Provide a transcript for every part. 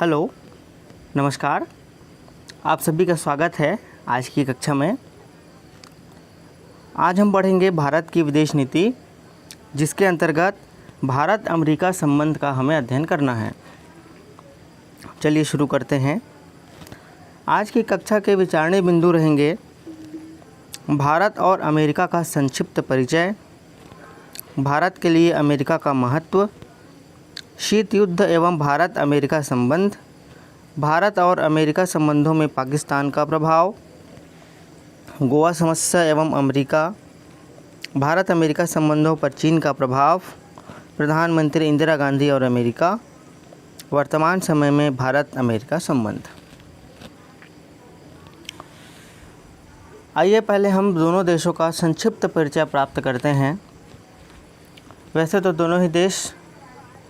Hello, नमस्कार। आप सभी का स्वागत है आज की कक्षा में। आज हम पढ़ेंगे भारत की विदेश नीति, जिसके अंतर्गत भारत अमेरिका संबंध का हमें अध्ययन करना है। चलिए शुरू करते हैं। आज की कक्षा के विचारणीय बिंदु रहेंगे भारत और अमेरिका का संक्षिप्त परिचय, भारत के लिए अमेरिका का महत्व, शीत युद्ध एवं भारत अमेरिका संबंध, भारत और अमेरिका संबंधों में पाकिस्तान का प्रभाव, गोवा समस्या एवं अमेरिका, भारत अमेरिका संबंधों पर चीन का प्रभाव, प्रधानमंत्री इंदिरा गांधी और अमेरिका, वर्तमान समय में भारत अमेरिका संबंध। आइए पहले हम दोनों देशों का संक्षिप्त परिचय प्राप्त करते हैं। वैसे तो दोनों ही देश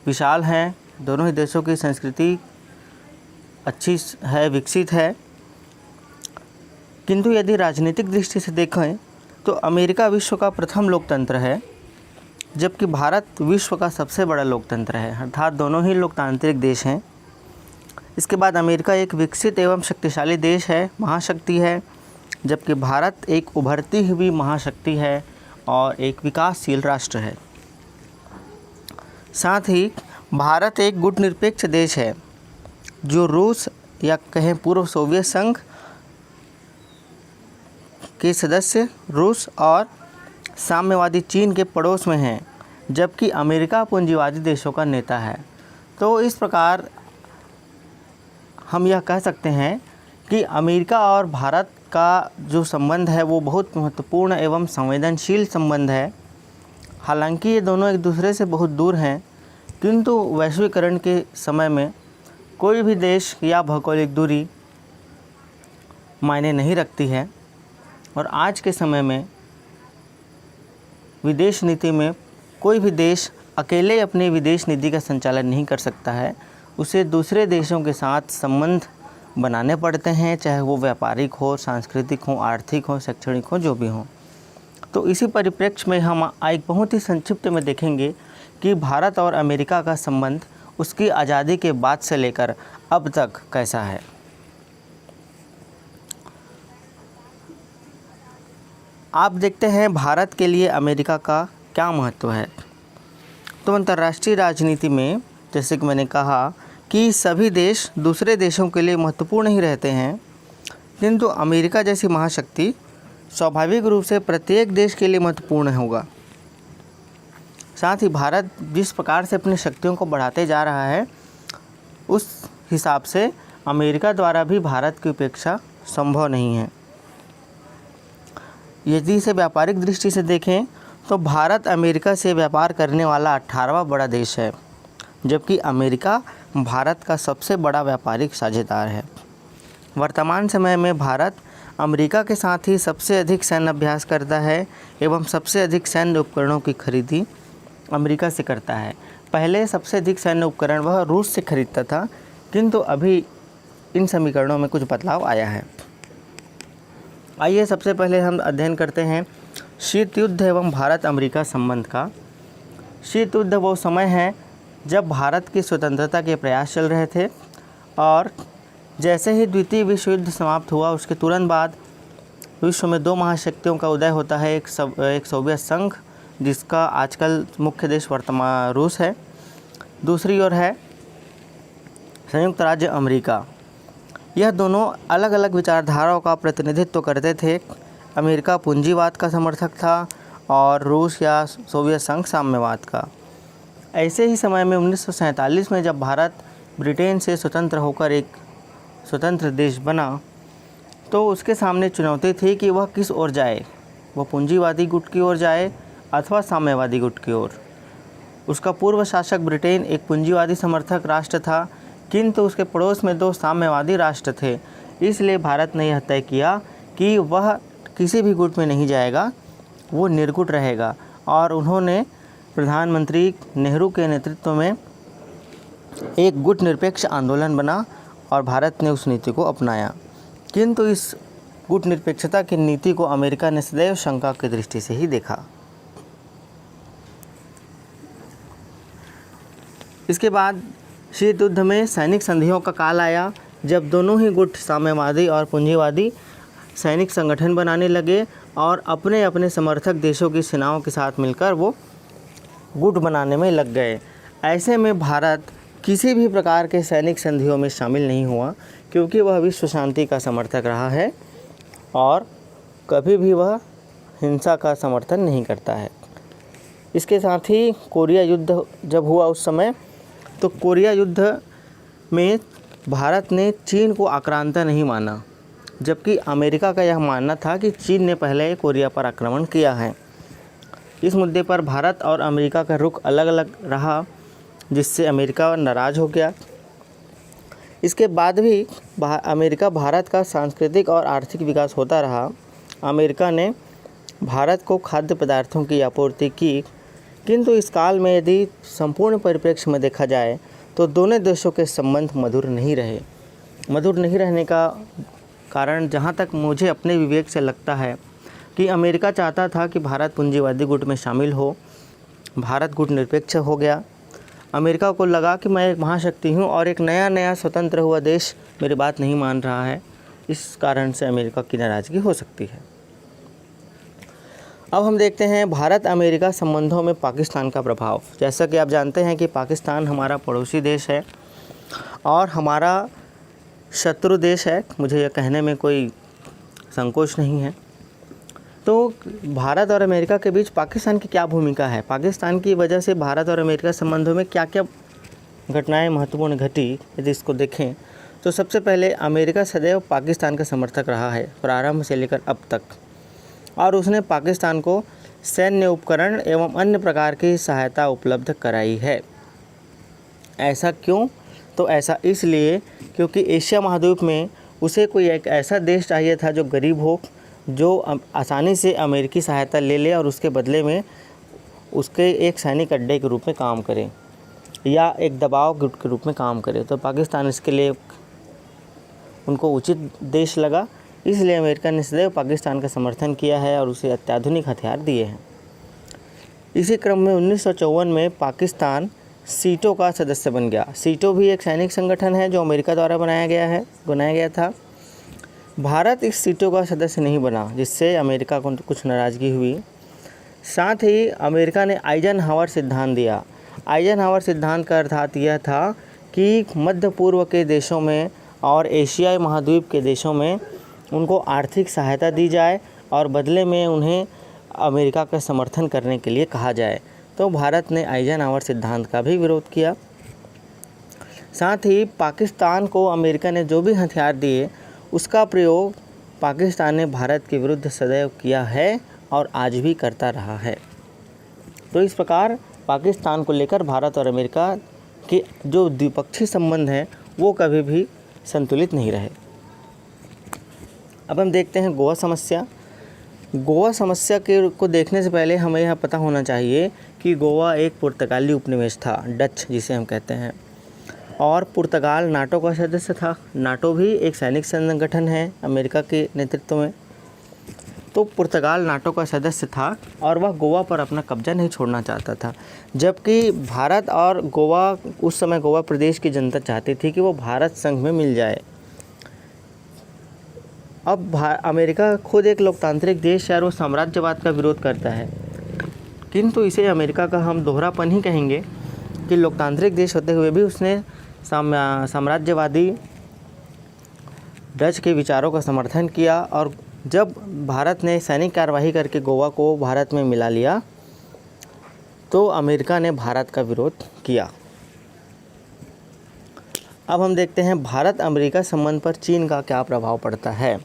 विशाल हैं, दोनों ही देशों की संस्कृति अच्छी है, विकसित है, किंतु यदि राजनीतिक दृष्टि से देखें तो अमेरिका विश्व का प्रथम लोकतंत्र है, जबकि भारत विश्व का सबसे बड़ा लोकतंत्र है, अर्थात दोनों ही लोकतांत्रिक देश हैं। इसके बाद अमेरिका एक विकसित एवं शक्तिशाली देश है, महाशक्ति है, जबकि भारत एक उभरती हुई महाशक्ति है और एक विकासशील राष्ट्र है। साथ ही भारत एक गुटनिरपेक्ष देश है, जो रूस या कहें पूर्व सोवियत संघ के सदस्य रूस और साम्यवादी चीन के पड़ोस में हैं, जबकि अमेरिका पूंजीवादी देशों का नेता है। तो इस प्रकार हम यह कह सकते हैं कि अमेरिका और भारत का जो संबंध है वो बहुत महत्वपूर्ण एवं संवेदनशील संबंध है। हालांकि ये दोनों एक दूसरे से बहुत दूर हैं, किंतु वैश्वीकरण के समय में कोई भी देश या भौगोलिक दूरी मायने नहीं रखती है। और आज के समय में विदेश नीति में कोई भी देश अकेले अपनी विदेश नीति का संचालन नहीं कर सकता है, उसे दूसरे देशों के साथ संबंध बनाने पड़ते हैं, चाहे वो व्यापारिक हो, सांस्कृतिक हो, आर्थिक हो, शैक्षणिक हो, जो भी हो। तो इसी परिप्रेक्ष्य में हम एक बहुत ही संक्षिप्त में देखेंगे कि भारत और अमेरिका का संबंध उसकी आज़ादी के बाद से लेकर अब तक कैसा है। आप देखते हैं भारत के लिए अमेरिका का क्या महत्व है। तो अंतर्राष्ट्रीय राजनीति में जैसे कि मैंने कहा कि सभी देश दूसरे देशों के लिए महत्वपूर्ण ही रहते हैं, किंतु अमेरिका जैसी महाशक्ति स्वाभाविक रूप से प्रत्येक देश के लिए महत्वपूर्ण होगा। साथ ही भारत जिस प्रकार से अपनी शक्तियों को बढ़ाते जा रहा है, उस हिसाब से अमेरिका द्वारा भी भारत की उपेक्षा संभव नहीं है। यदि इसे व्यापारिक दृष्टि से देखें तो भारत अमेरिका से व्यापार करने वाला 18वां बड़ा देश है, जबकि अमेरिका भारत का सबसे बड़ा व्यापारिक साझेदार है। वर्तमान समय में भारत अमेरिका के साथ ही सबसे अधिक सैन्य अभ्यास करता है एवं सबसे अधिक सैन्य उपकरणों की खरीदी अमेरिका से करता है। पहले सबसे अधिक सैन्य उपकरण वह रूस से खरीदता था, किंतु अभी इन समीकरणों में कुछ बदलाव आया है। आइए सबसे पहले हम अध्ययन करते हैं शीत युद्ध एवं भारत अमेरिका संबंध का। शीत युद्ध वो समय है जब भारत की स्वतंत्रता के प्रयास चल रहे थे, और जैसे ही द्वितीय विश्व युद्ध समाप्त हुआ उसके तुरंत बाद विश्व में दो महाशक्तियों का उदय होता है। एक सोवियत संघ, जिसका आजकल मुख्य देश वर्तमान रूस है, दूसरी ओर है संयुक्त राज्य अमेरिका। यह दोनों अलग अलग विचारधाराओं का प्रतिनिधित्व करते थे। अमेरिका पूंजीवाद का समर्थक था और रूस या सोवियत संघ साम्यवाद का। ऐसे ही समय में 1947 में जब भारत ब्रिटेन से स्वतंत्र होकर एक स्वतंत्र देश बना, तो उसके सामने चुनौती थी कि वह किस ओर जाए, वह पूंजीवादी गुट की ओर जाए अथवा साम्यवादी गुट की ओर। उसका पूर्व शासक ब्रिटेन एक पूंजीवादी समर्थक राष्ट्र था, किंतु उसके पड़ोस में दो साम्यवादी राष्ट्र थे। इसलिए भारत ने यह तय किया कि वह किसी भी गुट में नहीं जाएगा, वो निर्गुट रहेगा, और उन्होंने प्रधानमंत्री नेहरू के नेतृत्व में एक गुट निरपेक्ष आंदोलन बना और भारत ने उस नीति को अपनाया। किंतु इस गुट निरपेक्षता की नीति को अमेरिका ने सदैव शंका की दृष्टि से ही देखा। इसके बाद शीत युद्ध में सैनिक संधियों का काल आया, जब दोनों ही गुट साम्यवादी और पूंजीवादी सैनिक संगठन बनाने लगे और अपने अपने समर्थक देशों की सेनाओं के साथ मिलकर वो गुट बनाने में लग गए। ऐसे में भारत किसी भी प्रकार के सैनिक संधियों में शामिल नहीं हुआ, क्योंकि वह विश्व शांति का समर्थक रहा है और कभी भी वह हिंसा का समर्थन नहीं करता है। इसके साथ ही कोरिया युद्ध जब हुआ उस समय, तो कोरिया युद्ध में भारत ने चीन को आक्रांता नहीं माना, जबकि अमेरिका का यह मानना था कि चीन ने पहले कोरिया पर आक्रमण किया है। इस मुद्दे पर भारत और अमेरिका का रुख अलग अलग रहा, जिससे अमेरिका नाराज़ हो गया। इसके बाद भी अमेरिका भारत का सांस्कृतिक और आर्थिक विकास होता रहा। अमेरिका ने भारत को खाद्य पदार्थों की आपूर्ति की, किंतु इस काल में यदि संपूर्ण परिप्रेक्ष्य में देखा जाए तो दोनों देशों के संबंध मधुर नहीं रहे। मधुर नहीं रहने का कारण जहाँ तक मुझे अपने विवेक से लगता है कि अमेरिका चाहता था कि भारत पूंजीवादी गुट में शामिल हो। भारत गुट निरपेक्ष हो गया। अमेरिका को लगा कि मैं एक महाशक्ति हूँ और एक नया स्वतंत्र हुआ देश मेरी बात नहीं मान रहा है। इस कारण से अमेरिका की नाराज़गी हो सकती है। अब हम देखते हैं भारत अमेरिका संबंधों में पाकिस्तान का प्रभाव। जैसा कि आप जानते हैं कि पाकिस्तान हमारा पड़ोसी देश है और हमारा शत्रु देश है, मुझे यह कहने में कोई संकोच नहीं है। तो भारत और अमेरिका के बीच पाकिस्तान की क्या भूमिका है, पाकिस्तान की वजह से भारत और अमेरिका संबंधों में क्या क्या घटनाएं महत्वपूर्ण घटी, यदि इसको देखें तो सबसे पहले अमेरिका सदैव पाकिस्तान का समर्थक रहा है प्रारंभ से लेकर अब तक, और उसने पाकिस्तान को सैन्य उपकरण एवं अन्य प्रकार की सहायता उपलब्ध कराई है। ऐसा क्यों? तो ऐसा इसलिए क्योंकि एशिया महाद्वीप में उसे कोई एक ऐसा देश चाहिए था जो गरीब हो, जो आसानी से अमेरिकी सहायता ले ले और उसके बदले में उसके एक सैनिक अड्डे के रूप में काम करे या एक दबाव गुट के रूप में काम करे। तो पाकिस्तान इसके लिए उनको उचित देश लगा, इसलिए अमेरिका ने सदैव पाकिस्तान का समर्थन किया है और उसे अत्याधुनिक हथियार दिए हैं। इसी क्रम में 1954 में पाकिस्तान सीटो का सदस्य बन गया। सीटो भी एक सैनिक संगठन है जो अमेरिका द्वारा बनाया गया था। भारत इस सीटो का सदस्य नहीं बना, जिससे अमेरिका को कुछ नाराज़गी हुई। साथ ही अमेरिका ने आइजनहावर सिद्धांत दिया। आइजनहावर सिद्धांत का अर्थात यह था कि मध्य पूर्व के देशों में और एशियाई महाद्वीप के देशों में उनको आर्थिक सहायता दी जाए और बदले में उन्हें अमेरिका का समर्थन करने के लिए कहा जाए। तो भारत ने आइजनहावर सिद्धांत का भी विरोध किया। साथ ही पाकिस्तान को अमेरिका ने जो भी हथियार दिए उसका प्रयोग पाकिस्तान ने भारत के विरुद्ध सदैव किया है और आज भी करता रहा है। तो इस प्रकार पाकिस्तान को लेकर भारत और अमेरिका के जो द्विपक्षीय संबंध हैं वो कभी भी संतुलित नहीं रहे। अब हम देखते हैं गोवा समस्या। गोवा समस्या को देखने से पहले हमें यह पता होना चाहिए कि गोवा एक पुर्तगाली उपनिवेश था, डच जिसे हम कहते हैं, और पुर्तगाल नाटो का सदस्य था। नाटो भी एक सैनिक संगठन है अमेरिका के नेतृत्व में। तो पुर्तगाल नाटो का सदस्य था और वह गोवा पर अपना कब्जा नहीं छोड़ना चाहता था, जबकि भारत और गोवा, उस समय गोवा प्रदेश की जनता चाहती थी कि वो भारत संघ में मिल जाए। अब अमेरिका खुद एक लोकतांत्रिक देश है और वो साम्राज्यवाद का विरोध करता है, किंतु इसे अमेरिका का हम दोहरापन ही कहेंगे कि लोकतांत्रिक देश होते हुए भी उसने साम्राज्यवादी डच के विचारों का समर्थन किया। और जब भारत ने सैनिक कार्यवाही करके गोवा को भारत में मिला लिया तो अमेरिका ने भारत का विरोध किया। अब हम देखते हैं भारत अमेरिका संबंध पर चीन का क्या प्रभाव पड़ता है।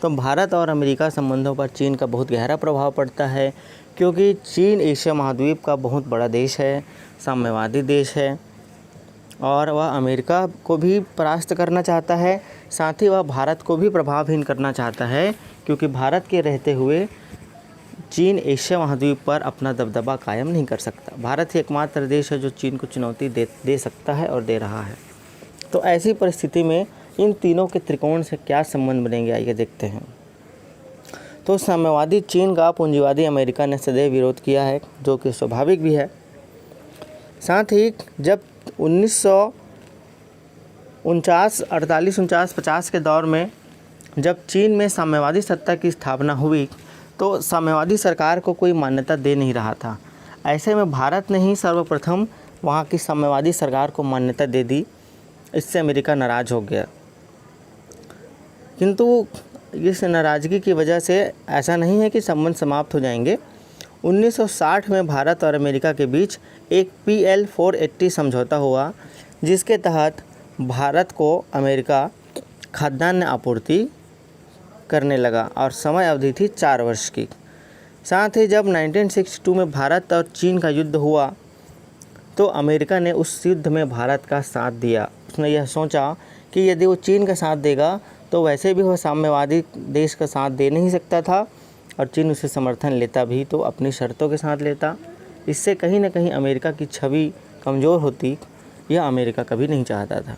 तो भारत और अमेरिका संबंधों पर चीन का बहुत गहरा प्रभाव पड़ता है, क्योंकि चीन एशिया महाद्वीप का बहुत बड़ा देश है, साम्यवादी देश है और वह अमेरिका को भी परास्त करना चाहता है। साथ ही वह भारत को भी प्रभावहीन करना चाहता है, क्योंकि भारत के रहते हुए चीन एशिया महाद्वीप पर अपना दबदबा कायम नहीं कर सकता। भारत ही एकमात्र देश है जो चीन को चुनौती दे सकता है और दे रहा है। तो ऐसी परिस्थिति में इन तीनों के त्रिकोण से क्या संबंध बनेंगे, आइए देखते हैं। तो साम्यवादी चीन का पूंजीवादी अमेरिका ने सदैव विरोध किया है, जो कि स्वाभाविक भी है। साथ ही जब 49 के दौर में जब चीन में साम्यवादी सत्ता की स्थापना हुई तो साम्यवादी सरकार को कोई मान्यता दे नहीं रहा था। ऐसे में भारत ने ही सर्वप्रथम वहाँ की साम्यवादी सरकार को मान्यता दे दी। इससे अमेरिका नाराज़ हो गया, किंतु इस नाराज़गी की वजह से ऐसा नहीं है कि संबंध समाप्त हो जाएंगे। 1960 में भारत और अमेरिका के बीच एक PL 480 समझौता हुआ, जिसके तहत भारत को अमेरिका खाद्यान्न आपूर्ति करने लगा और समय अवधि थी 4 वर्ष की। साथ ही जब 1962 में भारत और चीन का युद्ध हुआ तो अमेरिका ने उस युद्ध में भारत का साथ दिया। उसने यह सोचा कि यदि वो चीन का साथ देगा तो वैसे भी वह साम्यवादी देश का साथ दे नहीं सकता था और चीन उसे समर्थन लेता भी तो अपनी शर्तों के साथ लेता। इससे कहीं ना कहीं अमेरिका की छवि कमज़ोर होती, यह अमेरिका कभी नहीं चाहता था।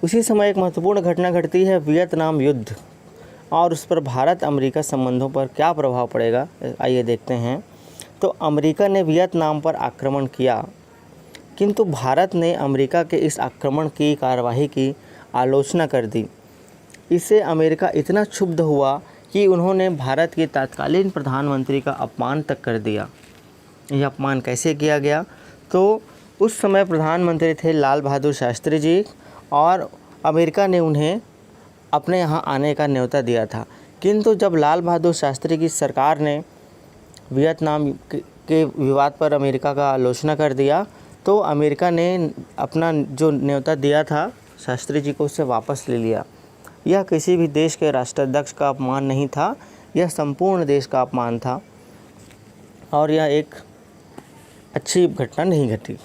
उसी समय एक महत्वपूर्ण घटना घटती है, वियतनाम युद्ध, और उस पर भारत अमेरिका संबंधों पर क्या प्रभाव पड़ेगा आइए देखते हैं। तो अमेरिका ने वियतनाम पर आक्रमण किया, किंतु भारत ने अमेरिका के इस आक्रमण की कार्यवाही की आलोचना कर दी। इससे अमेरिका इतना क्षुब्ध हुआ कि उन्होंने भारत के तत्कालीन प्रधानमंत्री का अपमान तक कर दिया। यह अपमान कैसे किया गया? तो उस समय प्रधानमंत्री थे लाल बहादुर शास्त्री जी और अमेरिका ने उन्हें अपने यहाँ आने का न्योता दिया था। किंतु जब लाल बहादुर शास्त्री की सरकार ने वियतनाम के विवाद पर अमेरिका का आलोचना कर दिया तो अमेरिका ने अपना जो न्योता दिया था शास्त्री जी को, उससे वापस ले लिया। यह किसी भी देश के राष्ट्राध्यक्ष का अपमान नहीं था, यह संपूर्ण देश का अपमान था और यह एक अच्छी घटना नहीं घटी।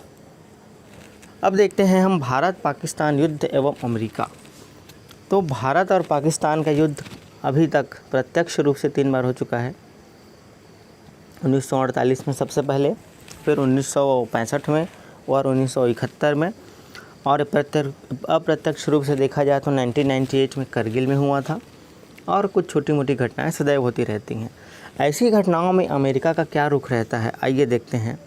अब देखते हैं हम भारत पाकिस्तान युद्ध एवं अमेरिका। तो भारत और पाकिस्तान का युद्ध अभी तक प्रत्यक्ष रूप से 3 बार हो चुका है। 1948 में सबसे पहले, फिर 1965 में और 1971 में, और अप्रत्यक्ष रूप से देखा जाए तो 1998 में करगिल में हुआ था। और कुछ छोटी मोटी घटनाएं सदैव होती रहती हैं। ऐसी घटनाओं में अमेरिका का क्या रुख रहता है आइए देखते हैं।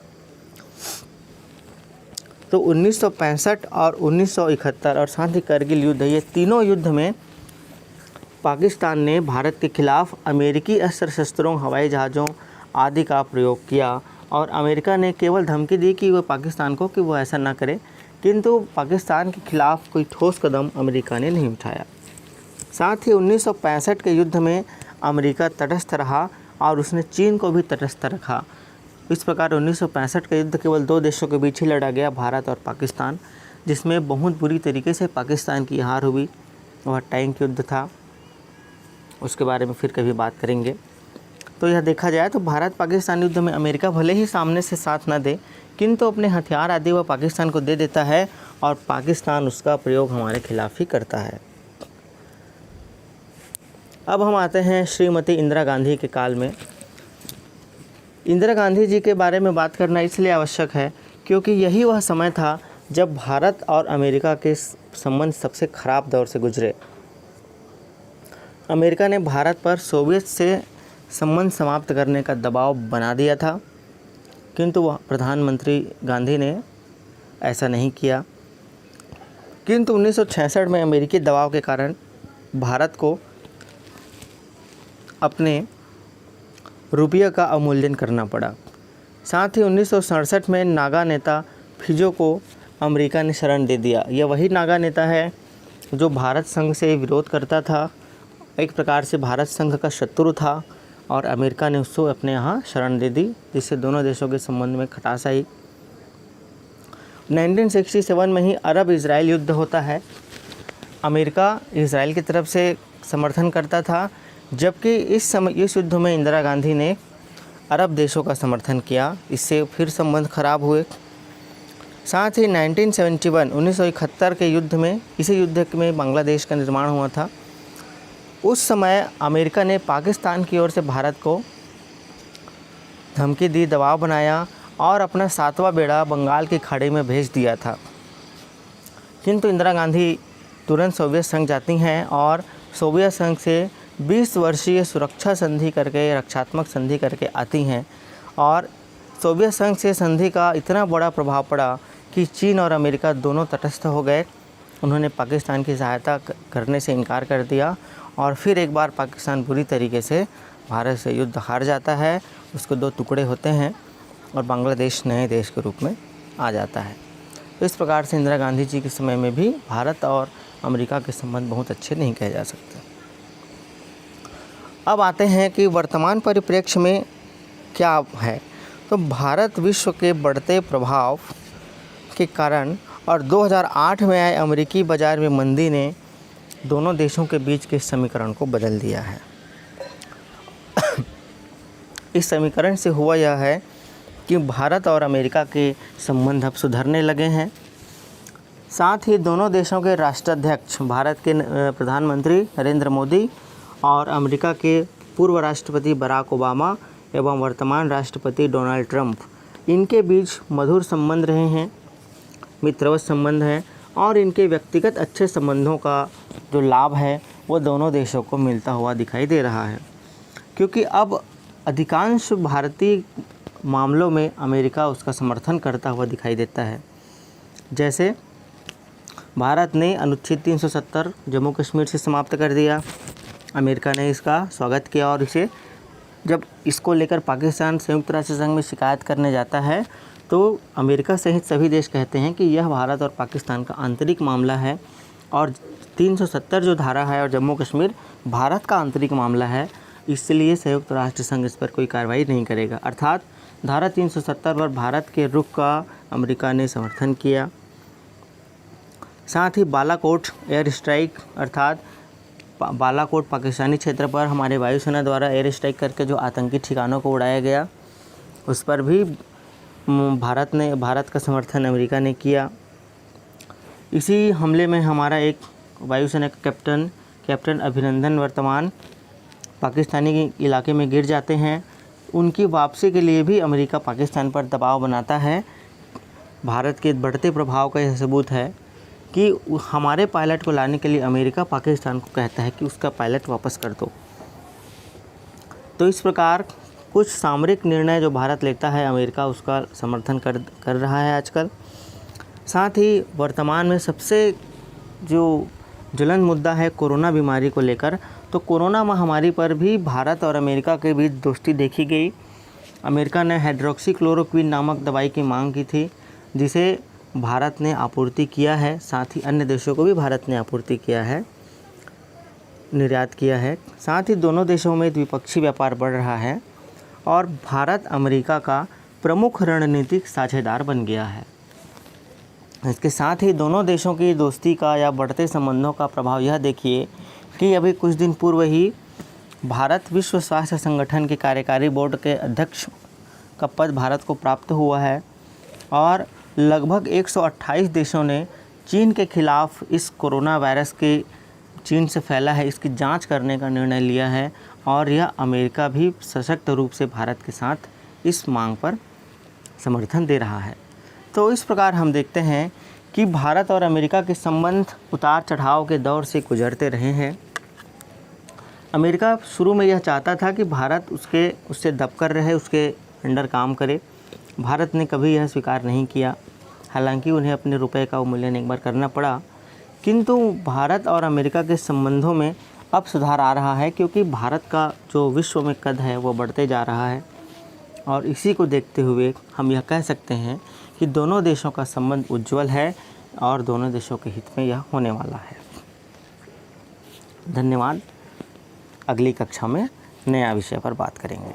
तो 1965 और 1971 और साथ ही करगिल युद्ध, ये तीनों युद्ध में पाकिस्तान ने भारत के खिलाफ अमेरिकी अस्त्र शस्त्रों, हवाई जहाज़ों आदि का प्रयोग किया और अमेरिका ने केवल धमकी दी कि वह पाकिस्तान को कि वो ऐसा ना करे, किंतु पाकिस्तान के खिलाफ कोई ठोस कदम अमेरिका ने नहीं उठाया। साथ ही 1965 के युद्ध में अमेरिका तटस्थ रहा और उसने चीन को भी तटस्थ रखा। इस प्रकार 1965 का युद्ध केवल 2 देशों के बीच ही लड़ा गया, भारत और पाकिस्तान, जिसमें बहुत बुरी तरीके से पाकिस्तान की हार हुई। वह टैंक युद्ध था, उसके बारे में फिर कभी बात करेंगे। तो यह देखा जाए तो भारत पाकिस्तान युद्ध में अमेरिका भले ही सामने से साथ न दे, किंतु अपने हथियार आदि वह पाकिस्तान को दे देता है और पाकिस्तान उसका प्रयोग हमारे खिलाफ ही करता है। अब हम आते हैं श्रीमती इंदिरा गांधी के काल में। इंदिरा गांधी जी के बारे में बात करना इसलिए आवश्यक है क्योंकि यही वह समय था जब भारत और अमेरिका के संबंध सबसे ख़राब दौर से गुजरे। अमेरिका ने भारत पर सोवियत से संबंध समाप्त करने का दबाव बना दिया था, किंतु वह प्रधानमंत्री गांधी ने ऐसा नहीं किया। किंतु 1966 में अमेरिकी दबाव के कारण भारत को अपने रुपये का अवमूल्यन करना पड़ा। साथ ही 1967 में नागा नेता फिजो को अमेरिका ने शरण दे दिया। यह वही नागा नेता है जो भारत संघ से विरोध करता था, एक प्रकार से भारत संघ का शत्रु था और अमेरिका ने उसको अपने यहाँ शरण दे दी, जिससे दोनों देशों के संबंध में खटास आई। 1967 में ही अरब इजराइल युद्ध होता है। अमेरिका इजराइल की तरफ से समर्थन करता था, जबकि इस युद्ध में इंदिरा गांधी ने अरब देशों का समर्थन किया। इससे फिर संबंध खराब हुए। साथ ही 1971 के युद्ध में, इसी युद्ध में बांग्लादेश का निर्माण हुआ था। उस समय अमेरिका ने पाकिस्तान की ओर से भारत को धमकी दी, दबाव बनाया और अपना 7वां बेड़ा बंगाल की खाड़ी में भेज दिया था। किंतु इंदिरा गांधी तुरंत सोवियत संघ जाती हैं और सोवियत संघ से 20 वर्षीय सुरक्षा संधि करके, रक्षात्मक संधि करके आती हैं और सोवियत संघ से संधि का इतना बड़ा प्रभाव पड़ा कि चीन और अमेरिका दोनों तटस्थ हो गए। उन्होंने पाकिस्तान की सहायता करने से इनकार कर दिया और फिर एक बार पाकिस्तान बुरी तरीके से भारत से युद्ध हार जाता है, उसके 2 टुकड़े होते हैं और बांग्लादेश नए देश के रूप में आ जाता है। तो इस प्रकार से इंदिरा गांधी जी के समय में भी भारत और अमेरिका के संबंध बहुत अच्छे नहीं कहे जा सकते। अब आते हैं कि वर्तमान परिप्रेक्ष्य में क्या है। तो भारत विश्व के बढ़ते प्रभाव के कारण और 2008 में आए अमेरिकी बाज़ार में मंदी ने दोनों देशों के बीच के समीकरण को बदल दिया है। इस समीकरण से हुआ यह है कि भारत और अमेरिका के संबंध अब सुधरने लगे हैं। साथ ही दोनों देशों के राष्ट्राध्यक्ष, भारत के प्रधानमंत्री नरेंद्र मोदी और अमेरिका के पूर्व राष्ट्रपति बराक ओबामा एवं वर्तमान राष्ट्रपति डोनाल्ड ट्रंप, इनके बीच मधुर संबंध रहे हैं, मित्रवत संबंध है और इनके व्यक्तिगत अच्छे संबंधों का जो लाभ है वो दोनों देशों को मिलता हुआ दिखाई दे रहा है। क्योंकि अब अधिकांश भारतीय मामलों में अमेरिका उसका समर्थन करता हुआ दिखाई देता है। जैसे भारत ने अनुच्छेद 370 जम्मू कश्मीर से समाप्त कर दिया, अमेरिका ने इसका स्वागत किया और इसे जब इसको लेकर पाकिस्तान संयुक्त राष्ट्र संघ में शिकायत करने जाता है तो अमेरिका सहित सभी देश कहते हैं कि यह भारत और पाकिस्तान का आंतरिक मामला है और 370 जो धारा है और जम्मू कश्मीर भारत का आंतरिक मामला है, इसलिए संयुक्त राष्ट्र संघ इस पर कोई कार्रवाई नहीं करेगा। अर्थात धारा 370 पर भारत के रुख का अमेरिका ने समर्थन किया। साथ ही बालाकोट एयर स्ट्राइक, अर्थात बालाकोट पाकिस्तानी क्षेत्र पर हमारे वायुसेना द्वारा एयर स्ट्राइक करके जो आतंकी ठिकानों को उड़ाया गया, उस पर भी भारत का समर्थन अमेरिका ने किया। इसी हमले में हमारा एक वायुसेना का कैप्टन अभिनंदन वर्तमान पाकिस्तानी इलाके में गिर जाते हैं। उनकी वापसी के लिए भी अमेरिका पाकिस्तान पर दबाव बनाता है। भारत के बढ़ते प्रभाव का यह सबूत है कि हमारे पायलट को लाने के लिए अमेरिका पाकिस्तान को कहता है कि उसका पायलट वापस कर दो। तो इस प्रकार कुछ सामरिक निर्णय जो भारत लेता है, अमेरिका उसका समर्थन कर रहा है आजकल। साथ ही वर्तमान में सबसे जो ज्वलंत मुद्दा है कोरोना बीमारी को लेकर, तो कोरोना महामारी पर भी भारत और अमेरिका के बीच दोस्ती देखी गई। अमेरिका ने हाइड्रोक्सीक्लोरोक्विन नामक दवाई की मांग की थी, जिसे भारत ने आपूर्ति किया है। साथ ही अन्य देशों को भी भारत ने आपूर्ति किया है, निर्यात किया है। साथ ही दोनों देशों में द्विपक्षीय व्यापार बढ़ रहा है और भारत अमेरिका का प्रमुख रणनीतिक साझेदार बन गया है। इसके साथ ही दोनों देशों की दोस्ती का या बढ़ते संबंधों का प्रभाव यह देखिए कि अभी कुछ दिन पूर्व ही भारत विश्व स्वास्थ्य संगठन के कार्यकारी बोर्ड के अध्यक्ष का पद भारत को प्राप्त हुआ है और लगभग 128 देशों ने चीन के खिलाफ इस कोरोना वायरस के चीन से फैला है इसकी जांच करने का निर्णय लिया है और यह अमेरिका भी सशक्त रूप से भारत के साथ इस मांग पर समर्थन दे रहा है। तो इस प्रकार हम देखते हैं कि भारत और अमेरिका के संबंध उतार चढ़ाव के दौर से गुजरते रहे हैं। अमेरिका शुरू में यह चाहता था कि भारत उससे दबकर रहे, उसके अंडर काम करे। भारत ने कभी यह स्वीकार नहीं किया, हालांकि उन्हें अपने रुपए का अवमूल्यन एक बार करना पड़ा। किंतु भारत और अमेरिका के संबंधों में अब सुधार आ रहा है, क्योंकि भारत का जो विश्व में कद है वो बढ़ते जा रहा है और इसी को देखते हुए हम यह कह सकते हैं कि दोनों देशों का संबंध उज्ज्वल है और दोनों देशों के हित में यह होने वाला है। धन्यवाद। अगली कक्षा में नया विषय पर बात करेंगे।